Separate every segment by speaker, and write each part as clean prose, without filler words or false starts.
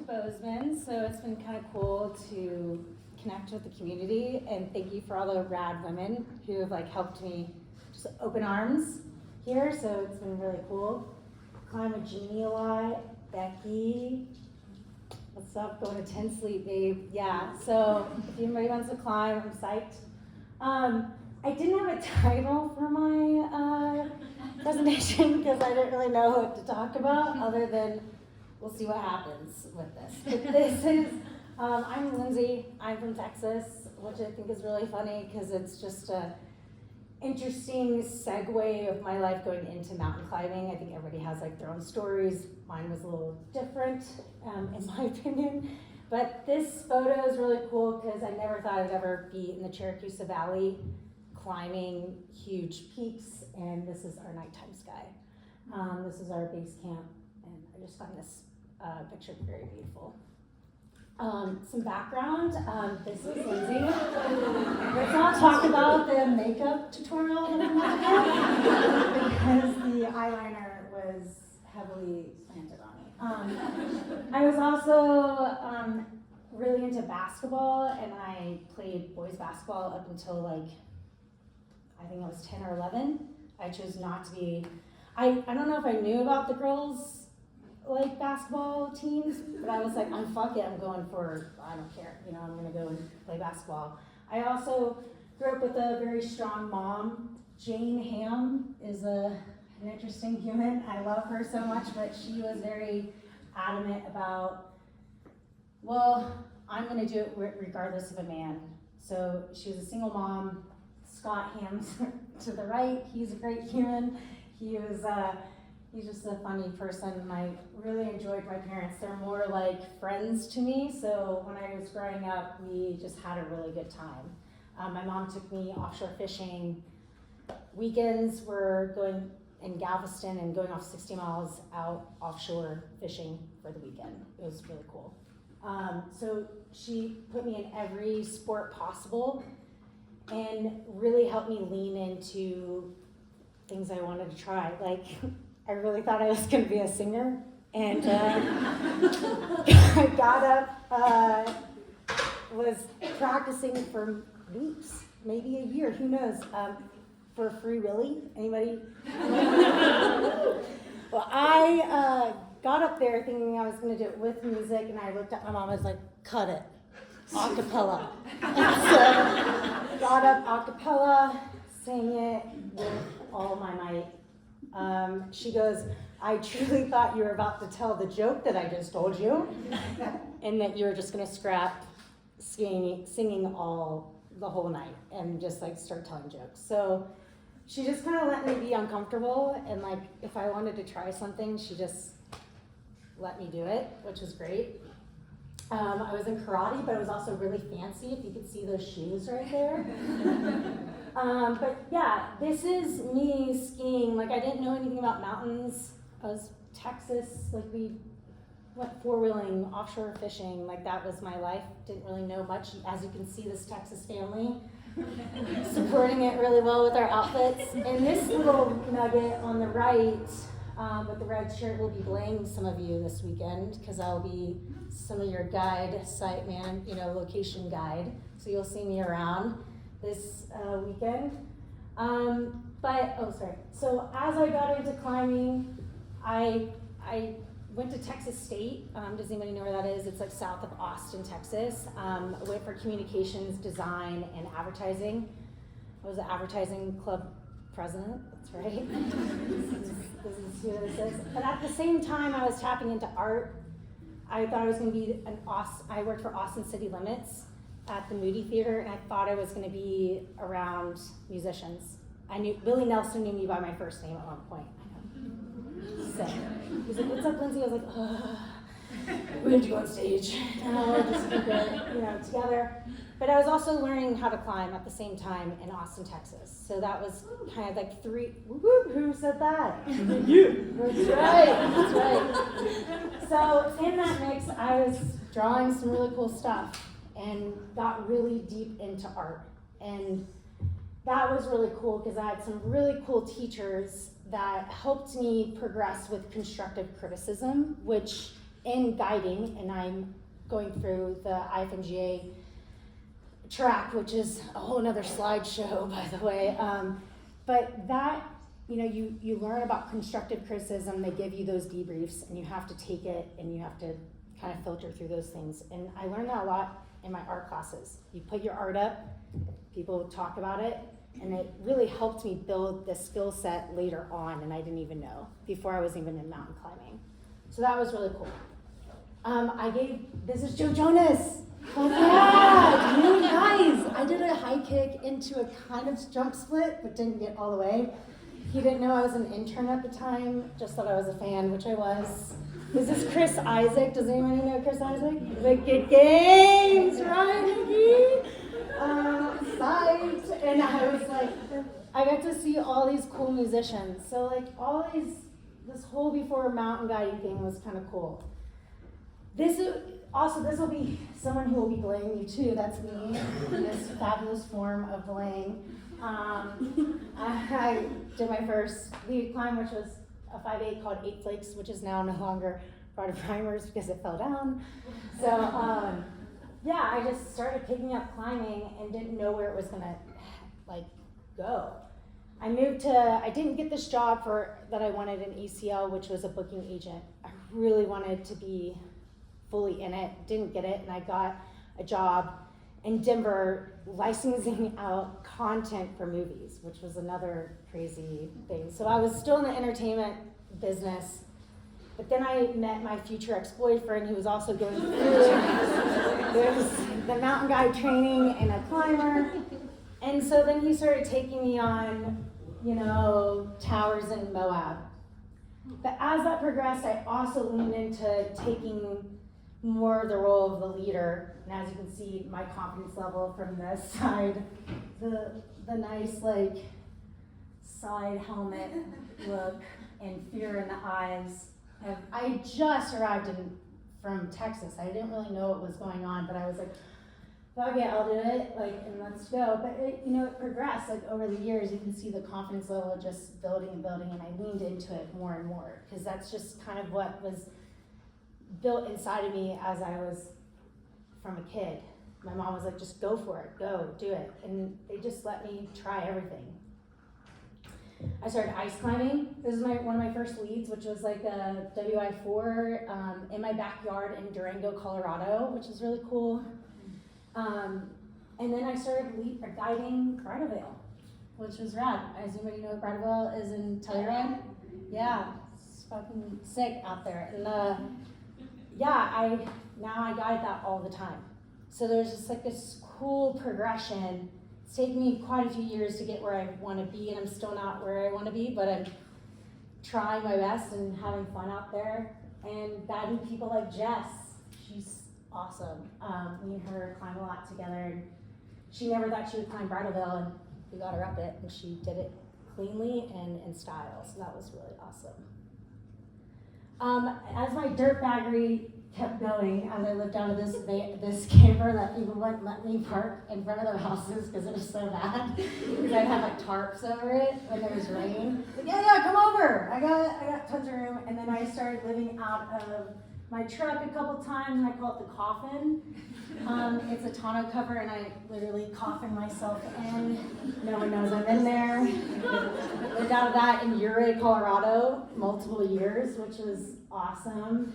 Speaker 1: Bozeman, so it's been kind of cool to connect with the community, and thank you for all the rad women who have helped me just open arms here, so it's been really cool. Climb with Jeannie a lot, Becky, what's up, going to 10 sleep, babe, yeah, so if anybody wants to climb, I'm psyched. I didn't have a title for my presentation because I didn't really know what to talk about other than we'll see what happens with this. But this is, I'm Lindsey, I'm from Texas, which I think is really funny because it's just a interesting segue of my life going into mountain climbing. I think everybody has their own stories. Mine was a little different, in my opinion. But this photo is really cool because I never thought I'd ever be in the Cherokee Valley climbing huge peaks, and this is our nighttime sky. This is our base camp, and I just find this picture very beautiful. Some background, this is Lindsey. Let's not talk about the makeup tutorial that I'm watching because the eyeliner was heavily planted on me. I was also really into basketball, and I played boys basketball up until I think I was 10 or 11. I chose not to be, I don't know if I knew about the girls basketball teams, but I was fuck it, I'm going for, I don't care, I'm gonna go and play basketball. I also grew up with a very strong mom. Hamm is an interesting human. I love her so much, but she was very adamant about, well, I'm gonna do it regardless of a man. So she was a single mom. Hamm to the right, he's a great human. He's just a funny person. I really enjoyed my parents. They're more like friends to me, so when I was growing up, we just had a really good time. My mom took me offshore fishing. Weekends were going in Galveston and going off 60 miles out offshore fishing for the weekend. It was really cool. So she put me in every sport possible and really helped me lean into things I wanted to try. I really thought I was going to be a singer, and I got up, was practicing for weeks, maybe a year, who knows, for Free Willy. Anybody? Well, I got up there thinking I was going to do it with music, and I looked at my mom, I was like, cut it. Acapella. So got up acapella, sang it with all my might. She goes, I truly thought you were about to tell the joke that I just told you, and that you were just gonna scrap singing all the whole night and just start telling jokes. So she just kind of let me be uncomfortable, and if I wanted to try something, she just let me do it, which was great. I was in karate, but it was also really fancy, if you could see those shoes right there. But yeah, this is me skiing. I didn't know anything about mountains. I was Texas, we went four-wheeling, offshore fishing, that was my life. Didn't really know much. As you can see, this Texas family supporting it really well with our outfits. And this little nugget on the right, with the red shirt, will be belaying some of you this weekend, because I'll be some of your guide, site man, location guide. So you'll see me around this weekend. So as I got into climbing, I went to Texas State. Does anybody know where that is? It's south of Austin, Texas. I went for communications, design, and advertising. I was an advertising club president, that's right. This is who this is. But at the same time, I was tapping into art. I thought I was going to be I worked for Austin City Limits at the Moody Theater, and I thought I was going to be around musicians. I knew Billy Nelson knew me by my first name at one point. I know. So he was like, "What's up, Lindsey?" I was like, "We have to go on stage." No, just keep it, together. But I was also learning how to climb at the same time in Austin, Texas. So that was kind of three. Woo-hoo, who said that? You. That's right. So in that mix, I was drawing some really cool stuff and got really deep into art. And that was really cool because I had some really cool teachers that helped me progress with constructive criticism, which in guiding, and I'm going through the IFMGA track, which is a whole nother slideshow, by the way. But that, you learn about constructive criticism. They give you those debriefs, and you have to take it, and you have to kind of filter through those things. And I learned that a lot in my art classes. You put your art up, people talk about it, and it really helped me build the skill set later on, and I didn't even know, before I was even in mountain climbing. So that was really cool. This is Joe Jonas. Oh yeah, you guys. I did a high kick into a kind of jump split, but didn't get all the way. He didn't know I was an intern at the time, just thought I was a fan, which I was. This is Chris Isaac. Does anybody know Chris Isaac? Wicked Games, right? Psyched. And I was like, I got to see all these cool musicians. So like this whole before mountain guiding thing was kind of cool. This will be someone who will be belaying you too. That's me in this fabulous form of belaying. I did my first lead climb, which was a 5/8 called 8 Flakes, which is now no longer part of primers because it fell down. So I just started picking up climbing and didn't know where it was gonna go. I didn't get this job that I wanted in ACL, which was a booking agent. I really wanted to be fully in it, didn't get it, and I got a job in Denver licensing out content for movies, which was another crazy thing. So I was still in the entertainment business, but then I met my future ex-boyfriend who was also going through the mountain guide training and a climber. And so then he started taking me on, towers in Moab. But as that progressed, I also leaned into taking more of the role of the leader. And as you can see, my confidence level from this side, the nice side helmet look and fear in the eyes. I just arrived from Texas. I didn't really know what was going on, but I was like, okay, I'll do it, and let's go. But it progressed, over the years. You can see the confidence level just building and building, and I leaned into it more and more, because that's just kind of what was built inside of me as I was from a kid. My mom was like, just go for it, go, do it. And they just let me try everything. I started ice climbing. This is one of my first leads, which was like a WI4 in my backyard in Durango, Colorado, which is really cool. And then I started guiding Bridal Veil, which was rad. As anybody know what Bridal Veil is in Telluride? Yeah, it's fucking sick out there. And I guide that all the time. So there's just this cool progression. It's taken me quite a few years to get where I want to be, and I'm still not where I want to be, but I'm trying my best and having fun out there. And guiding people like Jess, she's awesome. Me and her climb a lot together, and she never thought she would climb Bridal Veil, and we got her up it, and she did it cleanly and in style, so that was really awesome. As my dirt baggery kept going, as I lived out of this camper that people wouldn't let me park in front of their houses because it was so bad, because I'd have tarps over it when there was rain. Like, yeah, come over. I got tons of room, and then I started living out of my truck a couple times, and I call it the coffin. It's a tonneau cover, and I literally coffin myself in. No one knows I'm in there. Lived out of that in Ouray, Colorado, multiple years, which was awesome.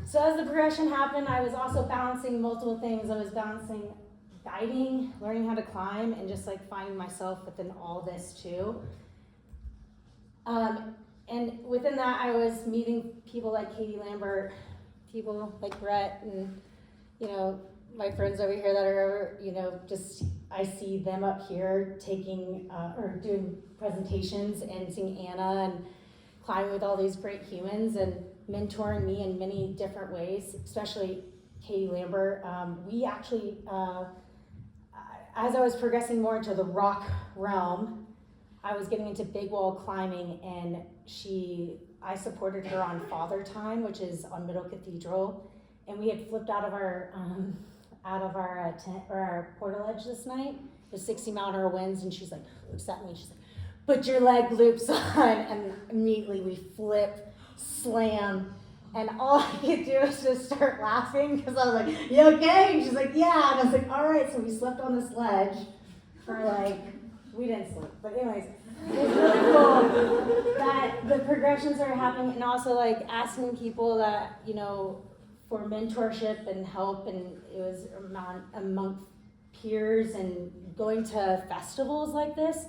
Speaker 1: So as the progression happened, I was also balancing multiple things. I was balancing guiding, learning how to climb, and just finding myself within all this too. And within that, I was meeting people like Katie Lambert, people like Brett, and my friends over here that are I see them up here taking or doing presentations, and seeing Anna and climbing with all these great humans and mentoring me in many different ways, especially Katie Lambert. We actually, as I was progressing more into the rock realm, I was getting into big wall climbing, and I supported her on Father Time, which is on Middle Cathedral, and we had flipped out of our tent or our portalage this night. It was 60-mile-an-hour winds, and she's like, looks at me, she's like, put your leg loops on, and immediately we flipped slam. And all I could do was just start laughing because I was like, you okay? And she's like, yeah. And I was like, all right. So we slept on this ledge for like, we didn't sleep. But anyways, it was really cool that the progressions are happening, and also like asking people that, you know, for mentorship and help, and it was among peers, and going to festivals like this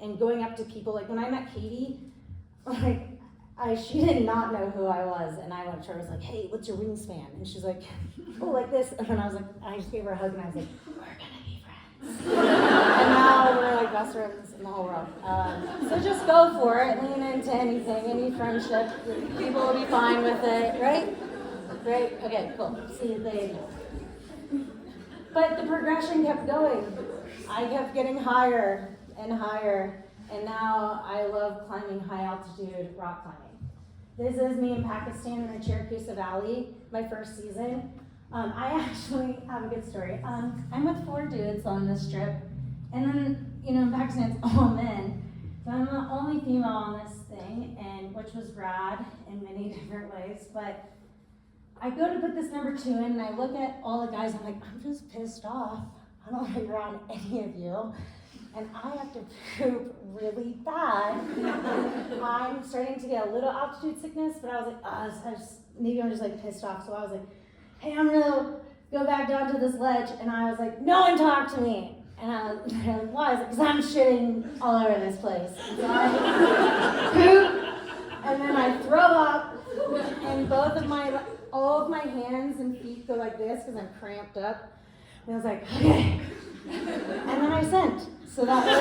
Speaker 1: and going up to people. Like when I met Katie, like she did not know who I was, and I went to her, I was like, hey, what's your wingspan? And she's like, oh, like this. And then I was like, I just gave her a hug, and I was like, we're gonna be friends. And now we're like best friends in the whole world. So just go for it, lean into anything, any friendship. People will be fine with it, right? Great, okay, cool. See you later. But the progression kept going. I kept getting higher and higher, and now I love climbing high altitude rock climbing. This is me in Pakistan in the Chiracusa Valley, my first season. I actually have a good story. I'm with 4 dudes on this trip, and then, you know, in Pakistan it's all men. So I'm the only female on this thing, and which was rad in many different ways. But I go to put this number 2 in, and I look at all the guys, I'm like, I'm just pissed off. I don't want to be around any of you. And I have to poop really bad. I'm starting to get a little altitude sickness, but I was like, maybe I'm just like pissed off. So I was like, hey, I'm gonna go back down to this ledge. And I was like, no one talk to me. And they're like, why? I was like, because I'm shitting all over this place. And so I poop, and then I throw up, and all of my hands and feet go like this because I'm cramped up. And I was like, okay. And then I sent. So that was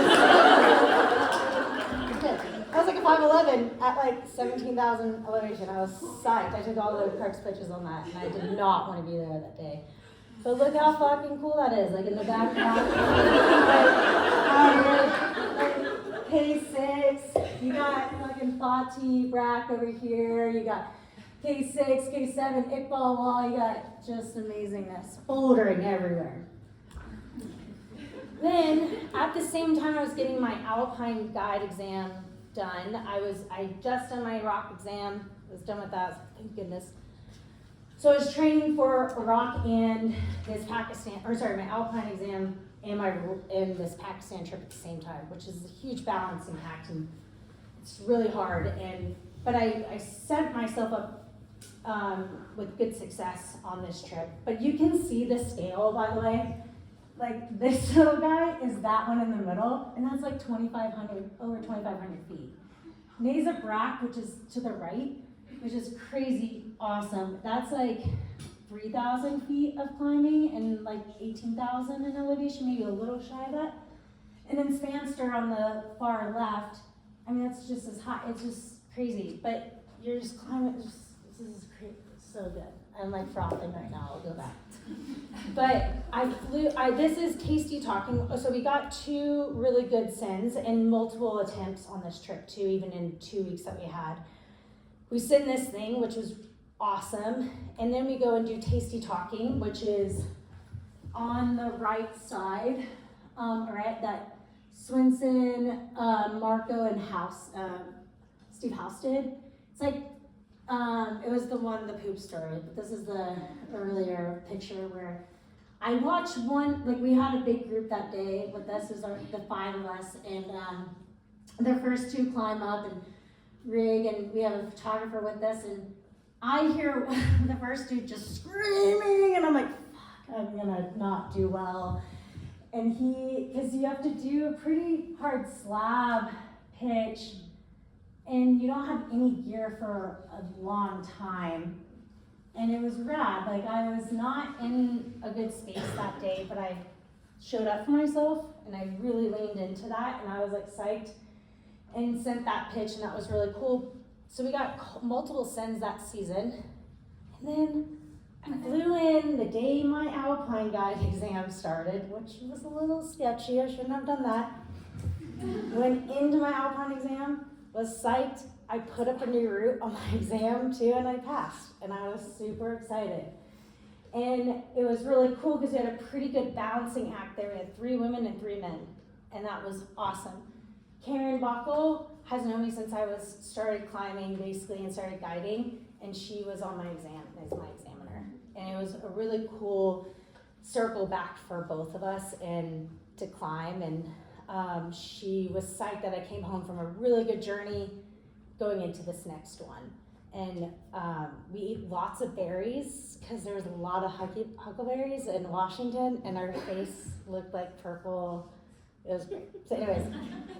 Speaker 1: good. I was like a 5'11" at like 17,000 elevation. I was psyched. I took all the Parks pictures on that, and I did not want to be there that day. But look how fucking cool that is. Like in the background, like K6. You got fucking Fatih Brack over here. You got K6, K7, Iqbal Wall. You got just amazingness, bouldering everywhere. Then, at the same time I was getting my Alpine guide exam done, I just done my rock exam, was done with that, thank goodness. So I was training for rock and my Alpine exam and this Pakistan trip at the same time, which is a huge balancing act, and it's really hard. But I set myself up with good success on this trip. But you can see the scale, by the way. Like this little guy is that one in the middle, and that's like over 2,500 feet. Neza Brack, which is to the right, which is crazy awesome. That's like 3,000 feet of climbing and like 18,000 in elevation, maybe a little shy of that. And then Spanster on the far left, I mean, that's just as high. It's just crazy, but you're just climbing. This is crazy. It's so good. I'm like frothing right now. I'll go back. But this is Tasty Talking. So we got 2 really good sins and multiple attempts on this trip too, even in 2 weeks that we had. We sin this thing, which was awesome. And then we go and do Tasty Talking, which is on the right side, right? That Swinson, Marco, and Steve House did. It's like, it was the poop story, but this is the earlier picture where I watched one, like we had a big group that day with us, the 5 of us, and the first 2 climb up and rig, and we have a photographer with us, and I hear the first dude just screaming, and I'm like, fuck, I'm gonna not do well. And because you have to do a pretty hard slab pitch, and you don't have any gear for a long time. And it was rad. Like, I was not in a good space that day, but I showed up for myself, and I really leaned into that, and I was like psyched and sent that pitch, and that was really cool. So we got multiple sends that season. And then I flew in the day my Alpine guide exam started, which was a little sketchy. I shouldn't have done that. Went into my Alpine exam, was psyched. I put up a new route on my exam too, and I passed, and I was super excited. And it was really cool because we had a pretty good balancing act there. We had 3 women and 3 men, and that was awesome. Karen Buckle has known me since I started climbing basically and started guiding, and she was on my exam as my examiner. And it was a really cool circle back for both of us and to climb. And she was psyched that I came home from a really good journey going into this next one. And we eat lots of berries because there was a lot of huckleberries in Washington, and our face looked like purple. It was great. So anyways,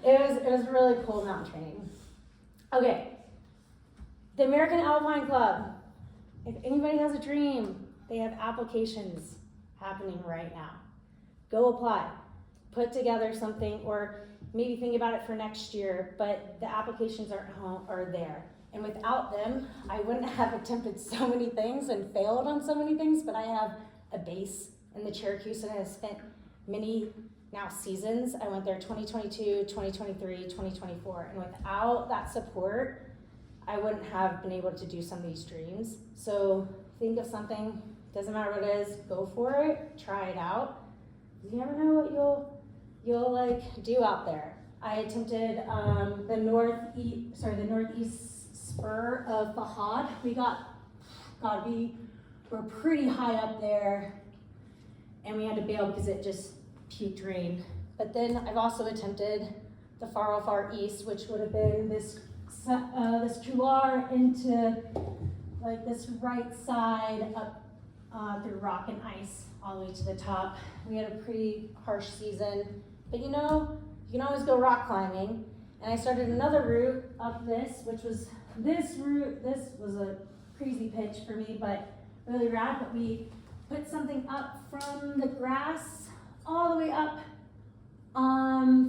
Speaker 1: it was really cool mountain training. Okay, the American Alpine Club. If anybody has a dream, they have applications happening right now. Go apply. Put together something, or maybe think about it for next year, but the applications are there. And without them, I wouldn't have attempted so many things and failed on so many things, but I have a base in the Cherokee, and I have spent many now seasons. I went there 2022, 2023, 2024, and without that support, I wouldn't have been able to do some of these dreams. So think of something, doesn't matter what it is, go for it, try it out. You never know what you'll like do out there. I attempted the northeast spur of Fahad. We were pretty high up there, and we had to bail because it just puked rain. But then I've also attempted the far east, which would have been this couloir into like this right side up through rock and ice all the way to the top. We had a pretty harsh season, but you can always go rock climbing. And I started another route up this, which was this route. This was a crazy pitch for me, but really rad. But we put something up from the grass all the way up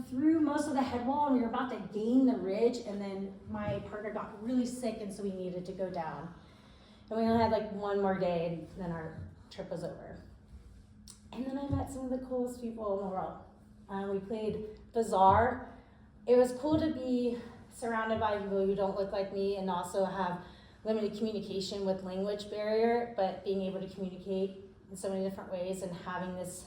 Speaker 1: through most of the head wall, and we were about to gain the ridge, and then my partner got really sick, and so we needed to go down. And we only had like one more day, and then our trip was over. And then I met some of the coolest people in the world. We played Bazaar. It was cool to be surrounded by people who don't look like me and also have limited communication with language barrier, but being able to communicate in so many different ways and having this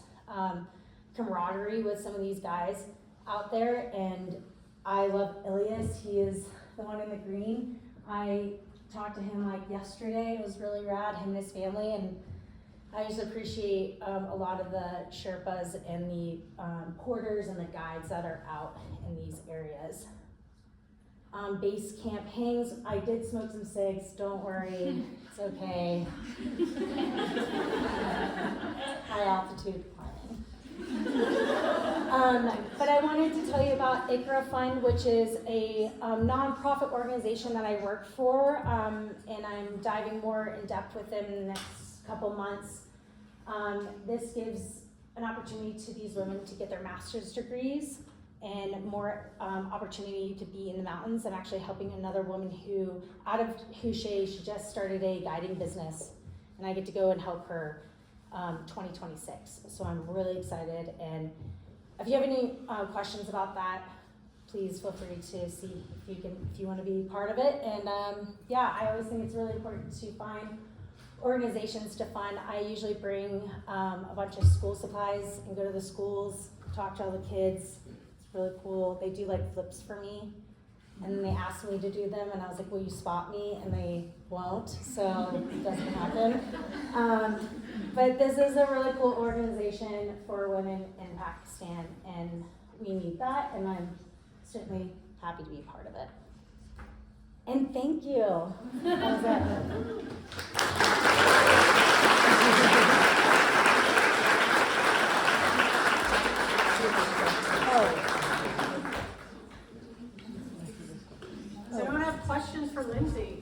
Speaker 1: camaraderie with some of these guys out there. And I love Ilias. He is the one in the green. I talked to him like yesterday. It was really rad, him and his family. And I just appreciate a lot of the Sherpas and the porters and the guides that are out in these areas. Base camp hangs. I did smoke some cigs, don't worry, it's okay. High altitude climbing. But I wanted to tell you about ICRA Fund, which is a nonprofit organization that I work for, and I'm diving more in depth with them in the next couple months. This gives an opportunity to these women to get their master's degrees and more opportunity to be in the mountains. I'm actually helping another woman who, out of Houché, she just started a guiding business, and I get to go and help her 2026. So I'm really excited, and if you have any questions about that, please feel free to see if you want to be part of it. And yeah, I always think it's really important to find organizations to fund. I usually bring a bunch of school supplies and go to the schools, talk to all the kids. It's really cool. They do like flips for me, and then they asked me to do them, and I was like, will you spot me? And they won't, so it doesn't happen. But this is a really cool organization for women in Pakistan, and we need that, and I'm certainly happy to be part of it. And thank you. How's that?
Speaker 2: Does anyone have questions for Lindsey?